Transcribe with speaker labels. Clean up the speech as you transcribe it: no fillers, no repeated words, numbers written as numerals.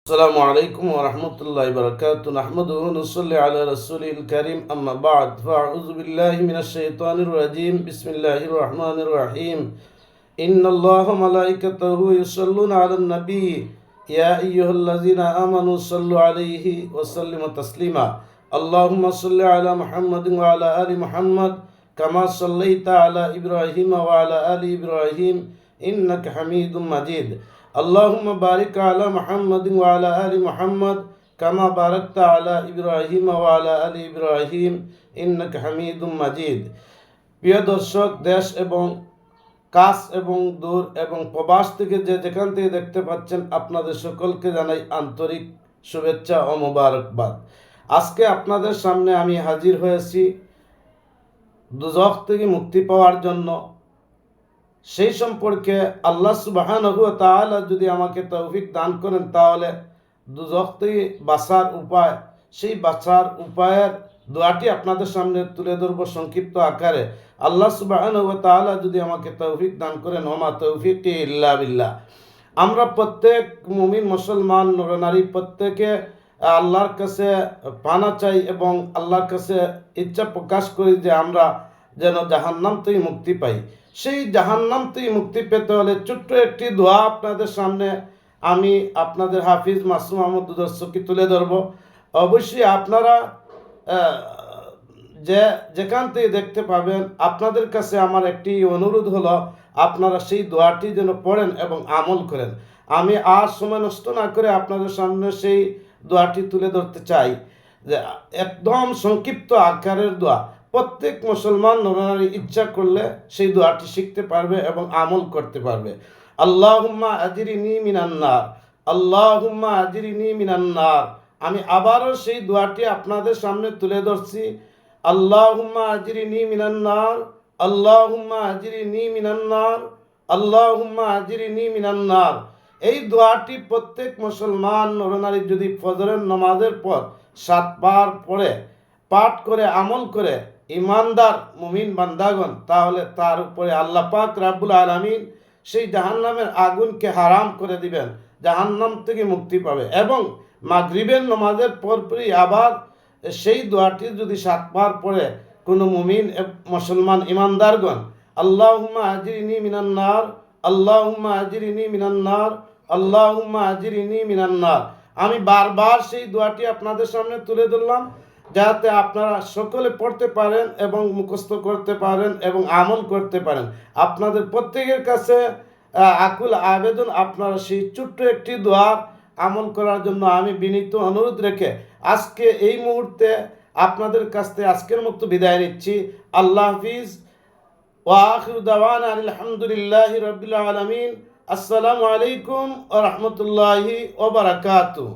Speaker 1: السلام عليكم ورحمة الله وبركاته نحمده ونصلي على رسوله الكريم أما بعد فأعوذ بالله من الشيطان الرجيم بسم الله الرحمن الرحيم إن الله وملائكته يصلون على النبي يا أيها الذين آمنوا صلوا عليه وسلموا تسليما اللهم صل على محمد وعلى آل محمد كما صليت على إبراهيم وعلى آل إبراهيم إنك حميد مجيد اللهم بارك على محمد وعلى آل محمد كما باركت على إبراهيم وعلى آل إبراهيم إنك حميد مجيد প্রিয় দর্শক, দেশ এবং কাছ এবং দূর এবং প্রবাস থেকে যেখান থেকে দেখতে পাচ্ছেন, আপনাদের সকলকে জানাই আন্তরিক শুভেচ্ছা ও মোবারকবাদ। আজকে আপনাদের সামনে আমি হাজির হয়েছি দুজখ থেকে মুক্তি পাওয়ার জন্য। সেই সম্পর্কে আল্লাহ সুবহানাহু ওয়া তাআলা যদি আমাকে তৌফিক দান করেন, তাহলে দুজখ থেকে বাঁচার উপায়, সেই বাঁচার উপায়ের দোয়াটি আপনাদের সামনে তুলে ধরব সংক্ষিপ্ত আকারে। আল্লাহ সুবহানাহু ওয়া তাআলা যদি আমাকে তৌফিক দান করেন, ওমা তৌফিকি ইল্লা বিল্লাহ। আমরা প্রত্যেক মুমিন মুসলমান নরনারী প্রত্যেকে আল্লাহর কাছে পানা চাই এবং আল্লাহর কাছে ইচ্ছা প্রকাশ করি যে আমরা যেন জাহান্নাম থেকে মুক্তি পাই। সেই জাহান্নাম থেকে মুক্তি পেতে হলে ছোট্ট একটি দোয়া আপনাদের সামনে আমি আপনাদের হাফিজ মাসুম আহমদ দর্শককে তুলে ধরব। অবশ্যই আপনারা যেখান থেকে দেখতে পাবেন, আপনাদের কাছে আমার একটি অনুরোধ হলো, আপনারা সেই দোয়াটি যেন পড়েন এবং আমল করেন। আমি আর সময় নষ্ট না করে আপনাদের সামনে সেই দোয়াটি তুলে ধরতে চাই, যে একদম সংক্ষিপ্ত আকারের দোয়া। প্রত্যেক মুসলমান নরনারী ইচ্ছা করলে সেই দোয়াটি শিখতে পারবে এবং আমল করতে পারবে। আল্লাহুম্মা আজিরিনি মিনান নার, আল্লাহুম্মা আজিরিনি মিনান নার। আমি আবারও সেই দোয়াটি আপনাদের সামনে তুলে ধরছি। আল্লাহুম্মা আজিরিনি মিনান নার, আল্লাহুম্মা আজিরিনি মিনান নার, আল্লাহুম্মা আজিরিনি মিনান নার। এই দোয়াটি প্রত্যেক মুসলমান নরনারী যদি ফজরের নামাজের পর 7 বার পড়ে পাঠ করে আমল করে ইমানদার মুমিন বান্দাগণ, তাহলে তার উপরে আল্লাহ পাক রাব্বুল আলামিন সেই জাহান্নামের আগুনকে হারাম করে দিবেন, জাহান্নাম থেকে মুক্তি পাবে। এবং মাগরিবের নামাজের পরপরই আবার সেই দোয়াটি যদি 7 বার পড়ে কোনো মুমিন মুসলমান ইমানদারগণ, আল্লাহুম্মা আজিরিনি মিনান নার, আল্লাহুম্মা আজিরিনি মিনান নার, আল্লাহুম্মা আজিরিনি মিনান নার। আমি বারবার সেই দোয়াটি আপনাদের সামনে তুলে ধরলাম, যাতে আপনারা সকলে পড়তে পারেন এবং মুখস্থ করতে পারেন এবং আমল করতে পারেন। আপনাদের প্রত্যেকের কাছে আকুল আবেদন, আপনারা সেই ছোট্ট একটি দোয়া আমল করার জন্য আমি বিনীত অনুরোধ রেখে আজকে এই মুহূর্তে আপনাদের কাছ থেকে আজকের মতো বিদায় নিচ্ছি। আল্লাহ হাফিজ। ওয়া আখিরু দাওয়ানা আলহামদুলিল্লাহি রাব্বিল আলামিন। আসসালামু আলাইকুম ওয়া রাহমাতুল্লাহি ওয়া বারাকাতুহু।